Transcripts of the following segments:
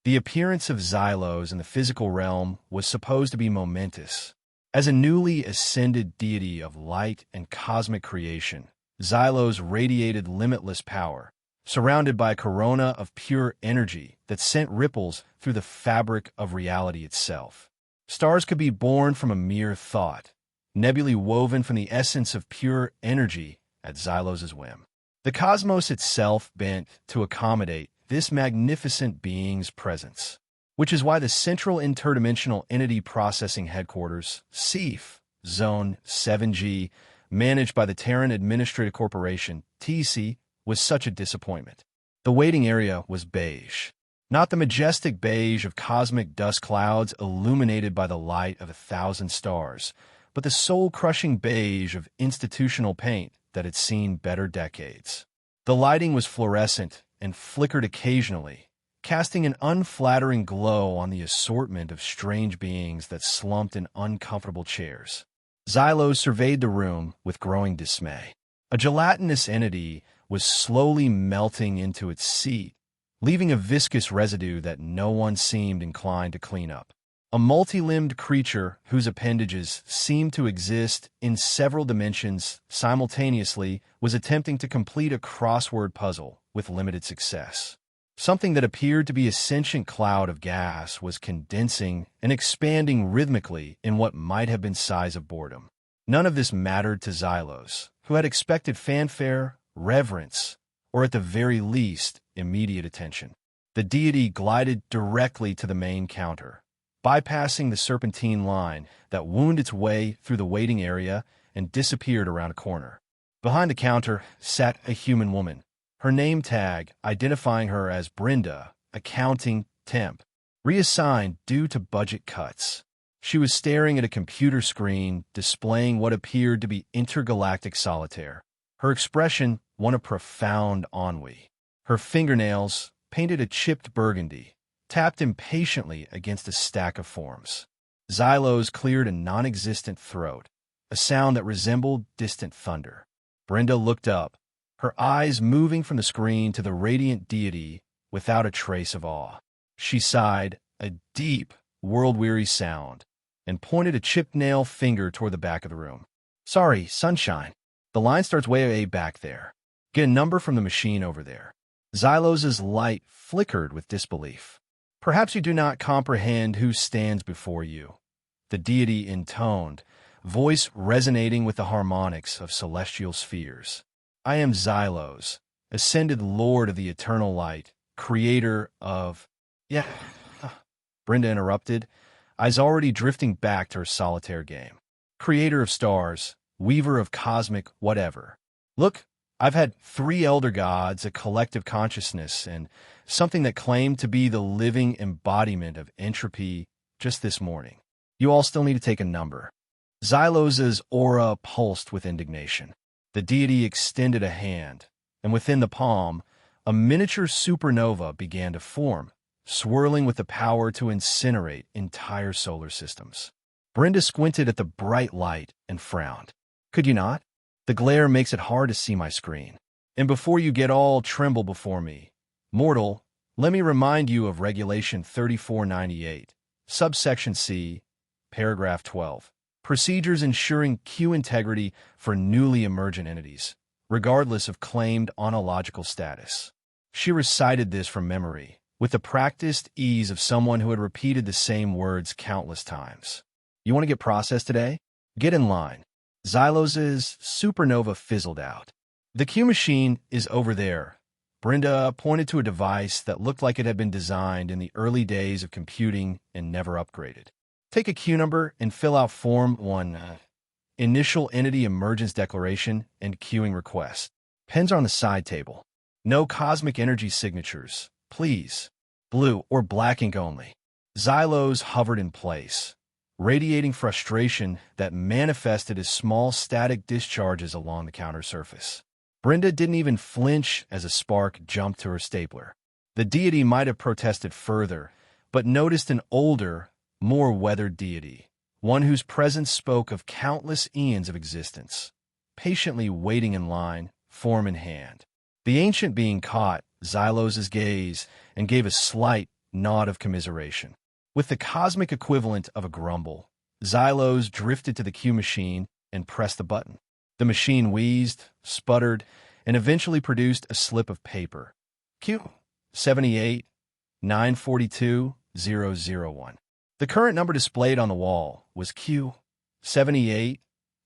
The appearance of Xylos in the physical realm was supposed to be momentous. As a newly ascended deity of light and cosmic creation, Xylos radiated limitless power, surrounded by a corona of pure energy that sent ripples through the fabric of reality itself. Stars could be born from a mere thought, nebulae woven from the essence of pure energy at Xylos' whim. The cosmos itself bent to accommodate this magnificent being's presence, which is why the Central Interdimensional Entity Processing Headquarters, CEF, Zone 7G, managed by the Terran Administrative Corporation, TC, was such a disappointment. The waiting area was beige. Not the majestic beige of cosmic dust clouds illuminated by the light of 1,000 stars, but the soul-crushing beige of institutional paint that had seen better decades. The lighting was fluorescent and flickered occasionally, casting an unflattering glow on the assortment of strange beings that slumped in uncomfortable chairs. Xylos surveyed the room with growing dismay. A gelatinous entity was slowly melting into its seat, leaving a viscous residue that no one seemed inclined to clean up. A multi-limbed creature whose appendages seemed to exist in several dimensions simultaneously was attempting to complete a crossword puzzle with limited success. Something that appeared to be a sentient cloud of gas was condensing and expanding rhythmically in what might have been sighs of boredom. None of this mattered to Xylos, who had expected fanfare, reverence, or at the very least, immediate attention. The deity glided directly to the main counter, bypassing the serpentine line that wound its way through the waiting area and disappeared around a corner. Behind the counter sat a human woman, her name tag identifying her as Brenda, accounting temp, reassigned due to budget cuts. She was staring at a computer screen displaying what appeared to be intergalactic solitaire. Her expression one of profound ennui. Her fingernails, painted a chipped burgundy, tapped impatiently against a stack of forms. Xylos cleared a non-existent throat, a sound that resembled distant thunder. Brenda looked up, her eyes moving from the screen to the radiant deity without a trace of awe. She sighed, a deep, world-weary sound, and pointed a chipped nail finger toward the back of the room. "Sorry, sunshine. The line starts way back there. Get a number from the machine over there." Xylos's light flickered with disbelief. "Perhaps you do not comprehend who stands before you," the deity intoned, voice resonating with the harmonics of celestial spheres. "I am Xylos, ascended lord of the eternal light, creator of—" "Yeah," Brenda interrupted, eyes already drifting back to her solitaire game. "Creator of stars, weaver of cosmic whatever. Look, I've had 3 elder gods, a collective consciousness, and something that claimed to be the living embodiment of entropy just this morning. You all still need to take a number." Xylos's aura pulsed with indignation. The deity extended a hand, and within the palm, a miniature supernova began to form, swirling with the power to incinerate entire solar systems. Brenda squinted at the bright light and frowned. "Could you not? The glare makes it hard to see my screen. And before you get all tremble before me, mortal, let me remind you of Regulation 3498, subsection C, paragraph 12. Procedures ensuring queue integrity for newly emergent entities, regardless of claimed ontological status." She recited this from memory, with the practiced ease of someone who had repeated the same words countless times. "You want to get processed today? Get in line." Xylos's supernova fizzled out. "The queue machine is over there." Brenda pointed to a device that looked like it had been designed in the early days of computing and never upgraded. "Take a queue number and fill out Form 1, Initial Entity Emergence Declaration and Queuing Request. Pens are on the side table. No cosmic energy signatures, please. Blue or black ink only." Xylos hovered in place, radiating frustration that manifested as small static discharges along the counter surface. Brenda didn't even flinch as a spark jumped to her stapler. The deity might have protested further, but noticed an older, more weathered deity, one whose presence spoke of countless eons of existence, patiently waiting in line, form in hand. The ancient being caught Xylos's gaze and gave a slight, nod of commiseration. With the cosmic equivalent of a grumble, Xylos drifted to the Q machine and pressed the button. The machine wheezed, sputtered, and eventually produced a slip of paper. Q 78 942 001. The current number displayed on the wall was Q 78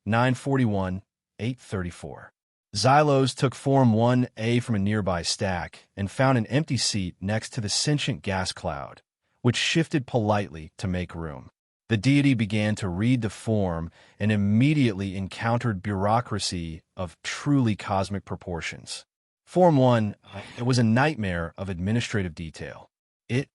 941 834. Xylos took Form 1A from a nearby stack and found an empty seat next to the sentient gas cloud, which shifted politely to make room. The deity began to read the form and immediately encountered bureaucracy of truly cosmic proportions. Form 1, it was a nightmare of administrative detail. It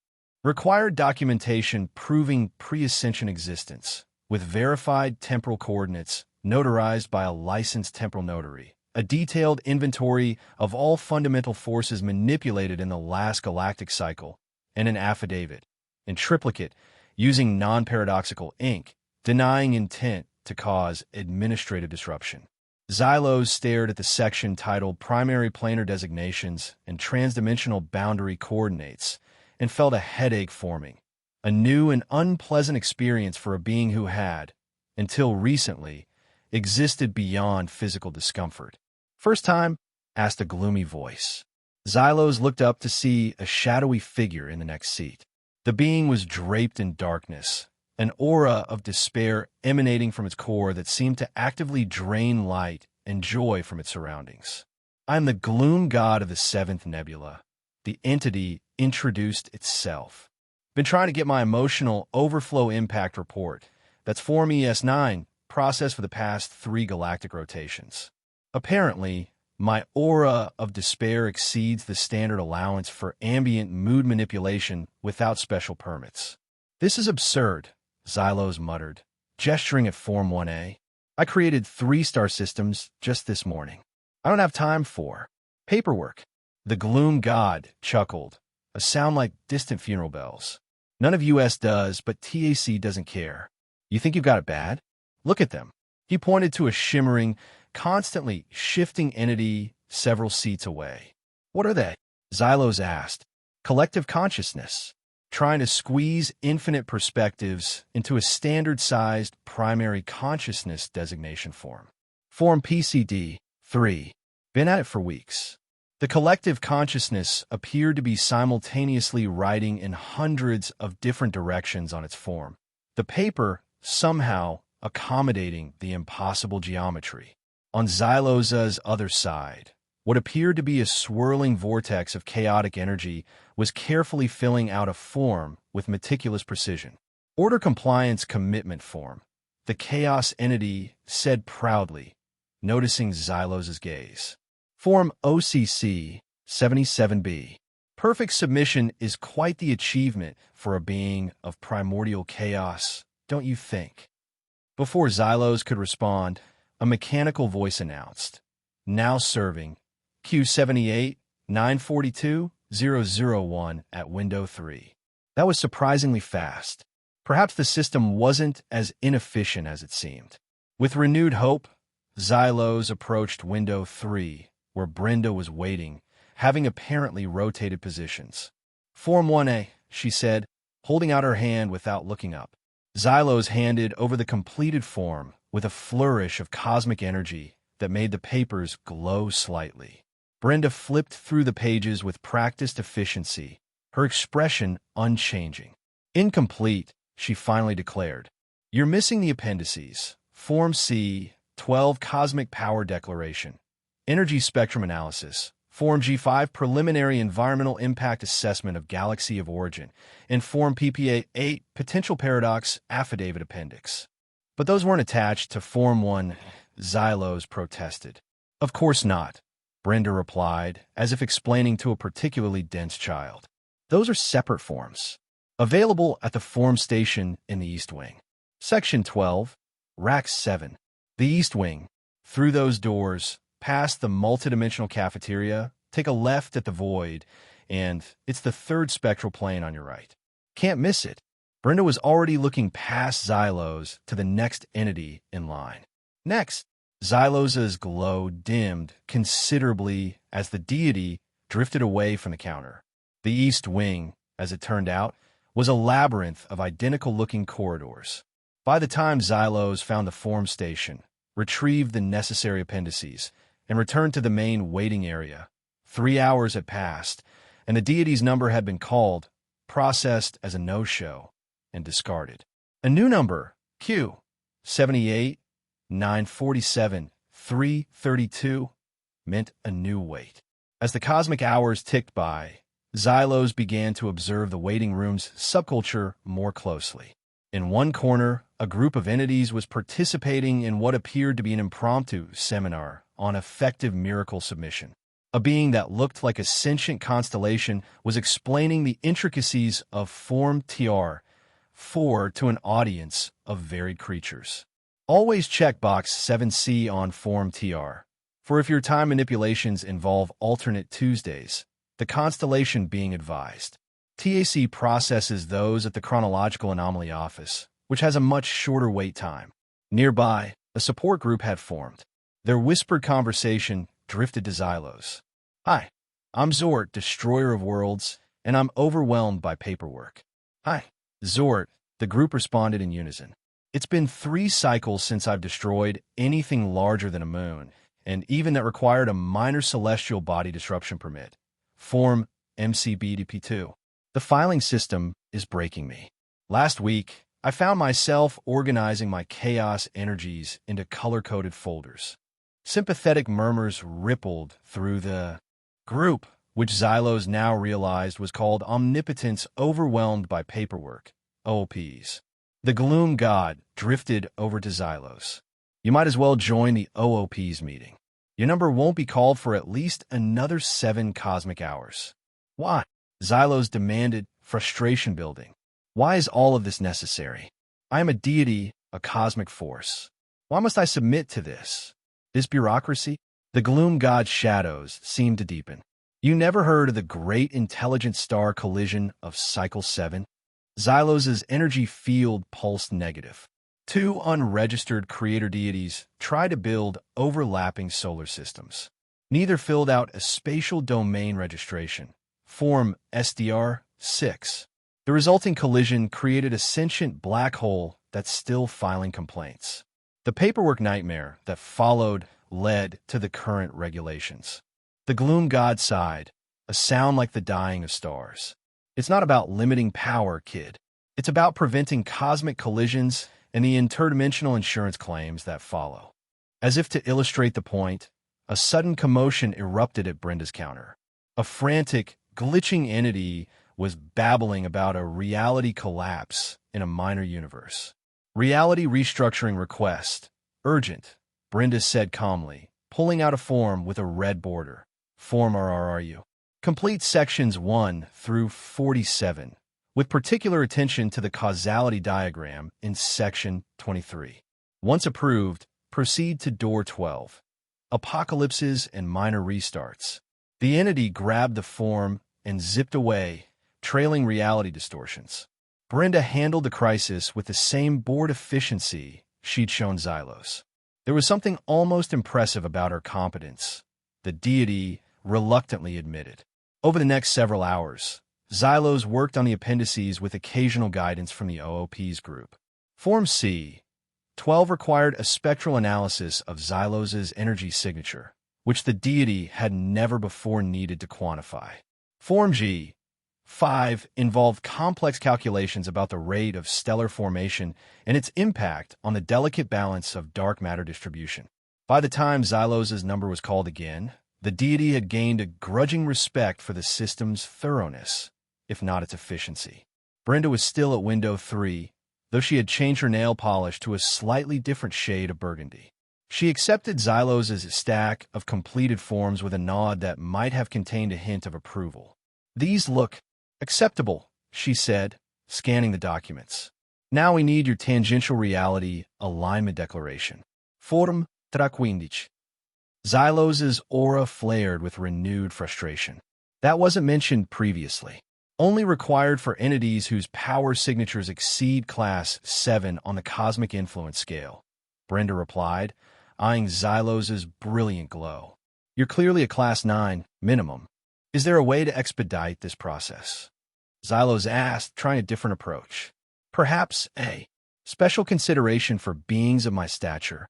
required documentation proving pre-ascension existence, with verified temporal coordinates notarized by a licensed temporal notary, a detailed inventory of all fundamental forces manipulated in the last galactic cycle, and an affidavit, in triplicate, using non-paradoxical ink, denying intent to cause administrative disruption. Xylos stared at the section titled Primary Planar Designations and Transdimensional Boundary Coordinates and felt a headache forming, a new and unpleasant experience for a being who had, until recently, existed beyond physical discomfort. "First time?" asked a gloomy voice. Xylos looked up to see a shadowy figure in the next seat. The being was draped in darkness, an aura of despair emanating from its core that seemed to actively drain light and joy from its surroundings. "I am the gloom god of the seventh nebula," the entity introduced itself. "Been trying to get my emotional overflow impact report, that's Form ES9, processed for the past 3 galactic rotations. Apparently, my aura of despair exceeds the standard allowance for ambient mood manipulation without special permits." "This is absurd," Xylos muttered, gesturing at Form 1A. "I created 3 star systems just this morning. I don't have time for paperwork." The gloom god chuckled, a sound like distant funeral bells. "None of US does, but TAC doesn't care. You think you've got it bad? Look at them." He pointed to a shimmering, constantly shifting entity several seats away. "What are they?" Xylos asked. "Collective consciousness, trying to squeeze infinite perspectives into a standard-sized primary consciousness designation form. Form PCD-3. Been at it for weeks." The collective consciousness appeared to be simultaneously writing in hundreds of different directions on its form, the paper somehow accommodating the impossible geometry. On Xylos's other side, what appeared to be a swirling vortex of chaotic energy was carefully filling out a form with meticulous precision. "Order Compliance Commitment Form," the chaos entity said proudly, noticing Xylos's gaze. "Form OCC 77B. Perfect submission is quite the achievement for a being of primordial chaos, don't you think?" Before Xylos could respond, a mechanical voice announced, "Now serving Q78 942 001 at window 3. That was surprisingly fast. Perhaps the system wasn't as inefficient as it seemed. With renewed hope, Xylos approached window 3, where Brenda was waiting, having apparently rotated positions. "Form 1A, she said, holding out her hand without looking up. Xylos handed over the completed form with a flourish of cosmic energy that made the papers glow slightly. Brenda flipped through the pages with practiced efficiency, her expression unchanging. "Incomplete," she finally declared. "You're missing the appendices. Form C, 12 Cosmic Power Declaration. Energy Spectrum Analysis. Form G5 Preliminary Environmental Impact Assessment of Galaxy of Origin. And Form PPA 8 Potential Paradox Affidavit Appendix." "But those weren't attached to Form 1, Xylos protested. "Of course not," Brenda replied, as if explaining to a particularly dense child. "Those are separate forms, available at the form station in the East Wing. Section 12, Rack 7. The East Wing. Through those doors, past the multidimensional cafeteria, take a left at the void, and it's the 3rd spectral plane on your right. Can't miss it." Brenda was already looking past Xylos to the next entity in line. Next, Xylos's glow dimmed considerably as the deity drifted away from the counter. The East Wing, as it turned out, was a labyrinth of identical-looking corridors. By the time Xylos found the form station, retrieved the necessary appendices, and returned to the main waiting area, 3 hours had passed, and the deity's number had been called, processed as a no-show, and discarded. A new number, Q, 78, 947, 332, meant a new wait. As the cosmic hours ticked by, Xylos began to observe the waiting room's subculture more closely. In one corner, a group of entities was participating in what appeared to be an impromptu seminar on effective miracle submission. A being that looked like a sentient constellation was explaining the intricacies of Form TR-4 to an audience of varied creatures. Always check box 7C on Form TR, for if your time manipulations involve alternate Tuesdays, the constellation being advised. TAC processes those at the Chronological Anomaly Office, which has a much shorter wait time. Nearby, a support group had formed. Their whispered conversation drifted to Xylos. "Hi, I'm Zort, Destroyer of Worlds, and I'm overwhelmed by paperwork." "Hi, Zort," the group responded in unison. "It's been 3 cycles since I've destroyed anything larger than a moon, and even that required a minor celestial body disruption permit. Form MCBDP2. The filing system is breaking me. Last week, I found myself organizing my chaos energies into color-coded folders. Sympathetic murmurs rippled through the group, which Xylos now realized was called Omnipotence Overwhelmed by Paperwork, OOPs. The Gloom God drifted over to Xylos. "You might as well join the OOPs meeting. Your number won't be called for at least another 7 cosmic hours." "Why?" Xylos demanded, frustration building. "Why is all of this necessary? I am a deity, a cosmic force. Why must I submit to this? This bureaucracy?" The Gloom God's shadows seemed to deepen. "You never heard of the great intelligent star collision of Cycle 7? Xylos's energy field pulsed negative. 2 unregistered creator deities tried to build overlapping solar systems. Neither filled out a spatial domain registration, Form SDR-6. The resulting collision created a sentient black hole that's still filing complaints. The paperwork nightmare that followed led to the current regulations." The Gloom God sighed, a sound like the dying of stars. "It's not about limiting power, kid. It's about preventing cosmic collisions and the interdimensional insurance claims that follow." As if to illustrate the point, a sudden commotion erupted at Brenda's counter. A frantic, glitching entity was babbling about a reality collapse in a minor universe. "Reality restructuring request. Urgent," Brenda said calmly, pulling out a form with a red border. "Form RRRU. Complete sections 1 through 47, with particular attention to the causality diagram in section 23. Once approved, proceed to door 12. Apocalypses and minor restarts." The entity grabbed the form and zipped away, trailing reality distortions. Brenda handled the crisis with the same bored efficiency she'd shown Xylos. There was something almost impressive about her competence, the deity reluctantly admitted. Over the next several hours, Xylos worked on the appendices with occasional guidance from the OOPs group. Form C-12 required a spectral analysis of Xylos's energy signature, which the deity had never before needed to quantify. Form G-5 involved complex calculations about the rate of stellar formation and its impact on the delicate balance of dark matter distribution. By the time Xylos's number was called again, the deity had gained a grudging respect for the system's thoroughness, if not its efficiency. Brenda was still at window 3, though she had changed her nail polish to a slightly different shade of burgundy. She accepted Xylos's stack of completed forms with a nod that might have contained a hint of approval. "These look acceptable," she said, scanning the documents. "Now we need your tangential reality alignment declaration. Form TRA-15. Xylos's aura flared with renewed frustration. "That wasn't mentioned previously. Only required for entities whose power signatures exceed Class 7 on the Cosmic Influence Scale," Brenda replied, eyeing Xylos's brilliant glow. "You're clearly a Class 9, minimum. Is there a way to expedite this process?" Xylos asked, trying a different approach. Perhaps a special consideration for beings of my stature.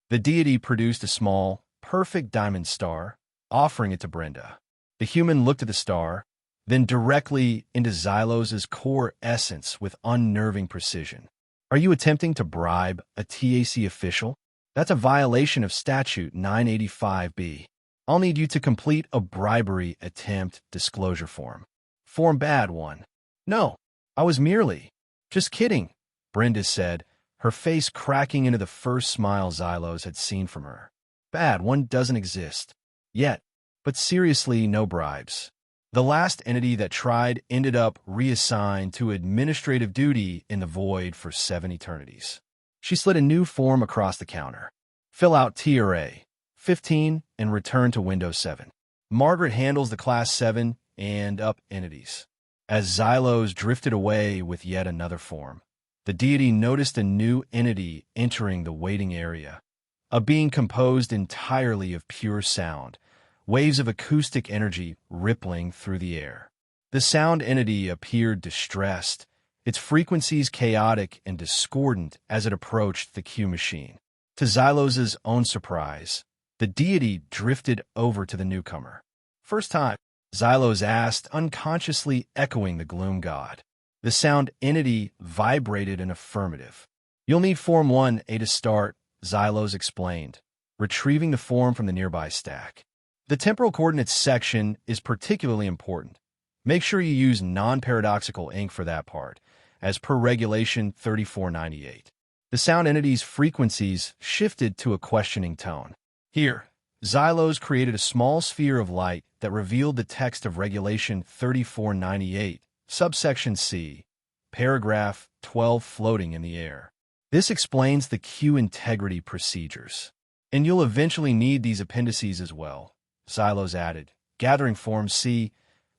The deity produced a small, perfect diamond star, offering it to Brenda. The human looked at the star, then directly into Xylos's core essence with unnerving precision. Are you attempting to bribe a TAC official? That's a violation of Statute 985B. I'll need you to complete a bribery attempt disclosure form. Form bad one. No, I was merely. Just kidding, Brenda said, her face cracking into the first smile Xylos had seen from her. Bad one doesn't exist. Yet. But seriously, no bribes. The last entity that tried ended up reassigned to administrative duty in the void for 7 eternities. She slid a new form across the counter. Fill out TRA 15 and return to Windows 7. Margaret handles the Class 7 and up entities. As Xylos drifted away with yet another form, the deity noticed a new entity entering the waiting area. A being composed entirely of pure sound, waves of acoustic energy rippling through the air. The sound entity appeared distressed, its frequencies chaotic and discordant as it approached the Q machine. To Xylos's own surprise, the deity drifted over to the newcomer. First time, Xylos asked, unconsciously echoing the gloom god. The sound entity vibrated an affirmative. You'll need Form 1A to start, Xylos explained, retrieving the form from the nearby stack. The temporal coordinates section is particularly important. Make sure you use non-paradoxical ink for that part, as per Regulation 3498. The sound entity's frequencies shifted to a questioning tone. Here, Xylos created a small sphere of light that revealed the text of Regulation 3498, subsection C, paragraph 12 floating in the air. This explains the Q integrity procedures. And you'll eventually need these appendices as well, Xylos added, gathering forms C,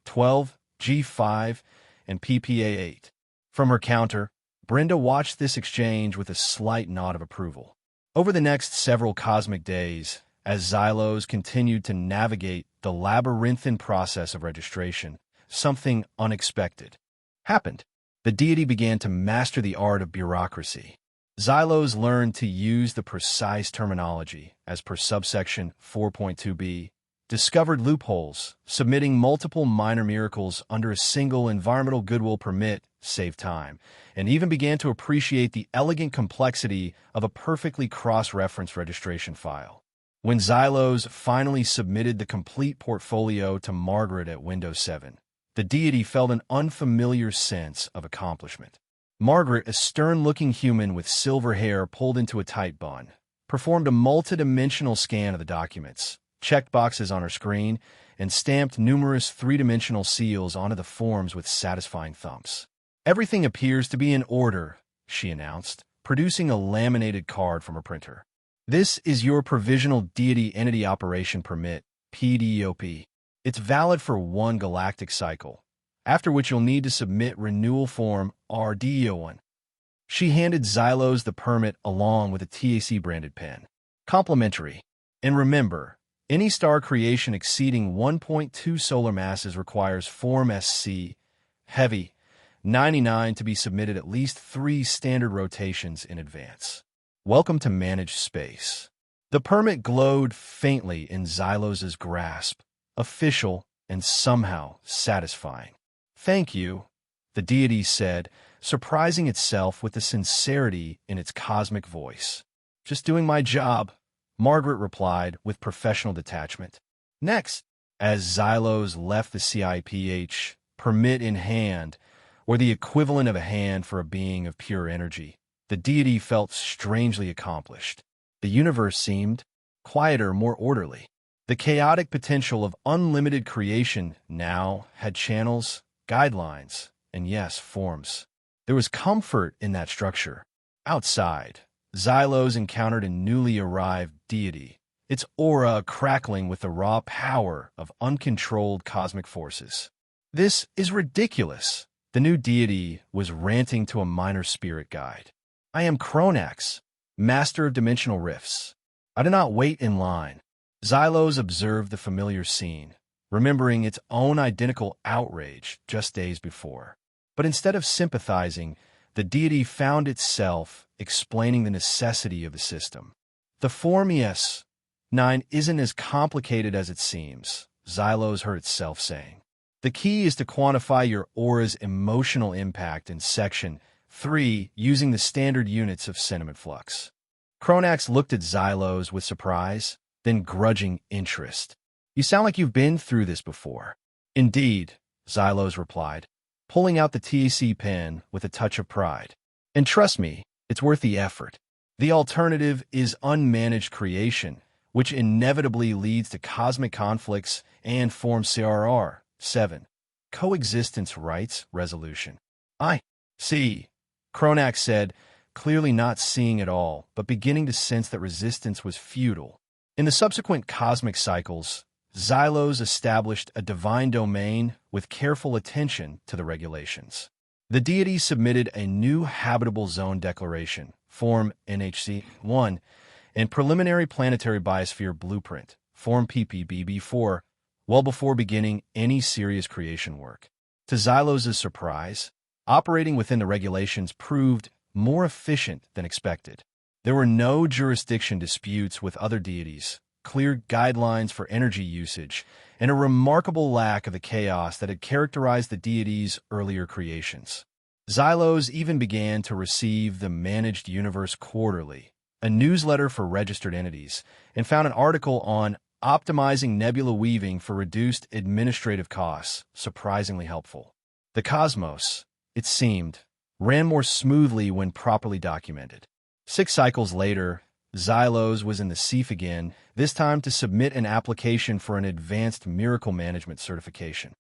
12, G5, and PPA8. From her counter, Brenda watched this exchange with a slight nod of approval. Over the next several cosmic days, as Xylos continued to navigate the labyrinthine process of registration, something unexpected happened. The deity began to master the art of bureaucracy. Xylos learned to use the precise terminology, as per subsection 4.2b, discovered loopholes, submitting multiple minor miracles under a single environmental goodwill permit saved time, and even began to appreciate the elegant complexity of a perfectly cross-referenced registration file. When Xylos finally submitted the complete portfolio to Margaret at Windows 7, the deity felt an unfamiliar sense of accomplishment. Margaret, a stern-looking human with silver hair pulled into a tight bun, performed a multidimensional scan of the documents, checked boxes on her screen, and stamped numerous three-dimensional seals onto the forms with satisfying thumps. Everything appears to be in order, she announced, producing a laminated card from her printer. This is your Provisional Deity Entity Operation Permit, PDOP. It's valid for 1 galactic cycle, after which you'll need to submit renewal form RDO1. She handed Xylos the permit along with a TAC-branded pen. Complimentary. And remember, any star creation exceeding 1.2 solar masses requires Form SC, Heavy, 99 to be submitted at least 3 standard rotations in advance. Welcome to Managed Space. The permit glowed faintly in Xylos's grasp, official and somehow satisfying. Thank you, the deity said, surprising itself with the sincerity in its cosmic voice. Just doing my job, Margaret replied with professional detachment. Next, as Xylos left the CIPH, permit in hand, or the equivalent of a hand for a being of pure energy, the deity felt strangely accomplished. The universe seemed quieter, more orderly. The chaotic potential of unlimited creation now had channels, guidelines, and yes, forms. There was comfort in that structure. Outside, Xylos encountered a newly arrived deity, its aura crackling with the raw power of uncontrolled cosmic forces. This is ridiculous, the new deity was ranting to a minor spirit guide. I am Kronax, master of dimensional rifts. I do not wait in line. Xylos observed the familiar scene, remembering its own identical outrage just days before. But instead of sympathizing, the deity found itself explaining the necessity of the system. The form ES9 isn't as complicated as it seems, Xylos heard itself saying. The key is to quantify your aura's emotional impact in Section 3 using the standard units of sentiment flux. Cronax looked at Xylos with surprise, then grudging interest. You sound like you've been through this before. Indeed, Xylos replied, pulling out the TAC pen with a touch of pride. And trust me, it's worth the effort. The alternative is unmanaged creation, which inevitably leads to cosmic conflicts and forms CRR 7. Coexistence Rights Resolution. I see, Cronax said, clearly not seeing it all, but beginning to sense that resistance was futile. In the subsequent cosmic cycles, Xylos established a divine domain with careful attention to the regulations. The deity submitted a new habitable zone declaration, Form NHC-1, and preliminary planetary biosphere blueprint, Form PPBB-4, well before beginning any serious creation work. To Xylos' surprise, operating within the regulations proved more efficient than expected. There were no jurisdiction disputes with other deities, clear guidelines for energy usage, and a remarkable lack of the chaos that had characterized the deity's earlier creations. Xylos even began to receive the Managed Universe Quarterly, a newsletter for registered entities, and found an article on optimizing nebula weaving for reduced administrative costs surprisingly helpful. The cosmos, it seemed, ran more smoothly when properly documented. 6 cycles later, Xylos was in the SEAF again, this time to submit an application for an advanced miracle management certification.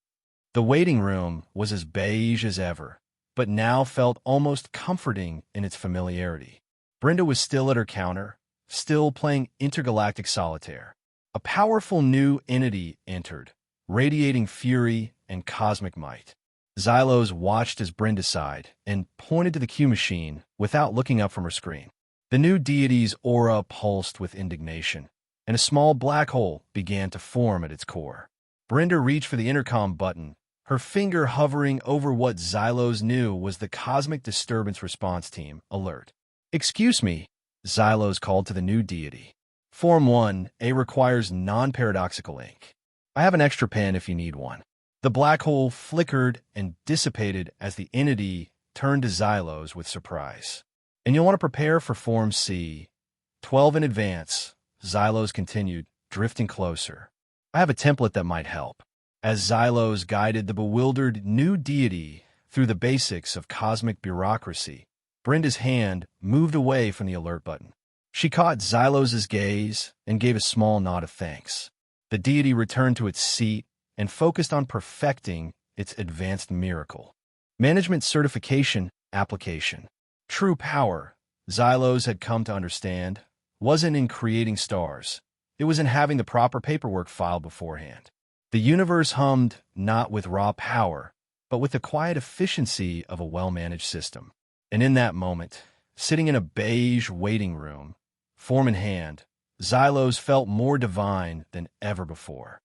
The waiting room was as beige as ever, but now felt almost comforting in its familiarity. Brenda was still at her counter, still playing intergalactic solitaire. A powerful new entity entered, radiating fury and cosmic might. Xylos watched as Brenda sighed and pointed to the cue machine without looking up from her screen. The new deity's aura pulsed with indignation, and a small black hole began to form at its core. Brenda reached for the intercom button, her finger hovering over what Xylos knew was the Cosmic Disturbance Response Team alert. "Excuse me," Xylos called to the new deity. "Form 1A requires non-paradoxical ink. I have an extra pen if you need one." The black hole flickered and dissipated as the entity turned to Xylos with surprise. "And you'll want to prepare for Form C-12 in advance," Xylos continued, drifting closer. "I have a template that might help." As Xylos guided the bewildered new deity through the basics of cosmic bureaucracy, Brenda's hand moved away from the alert button. She caught Xylos' gaze and gave a small nod of thanks. The deity returned to its seat and focused on perfecting its advanced miracle. Management certification application. True power, Xylos had come to understand, wasn't in creating stars. It was in having the proper paperwork filed beforehand. The universe hummed not with raw power, but with the quiet efficiency of a well-managed system. And in that moment, sitting in a beige waiting room, form in hand, Xylos felt more divine than ever before.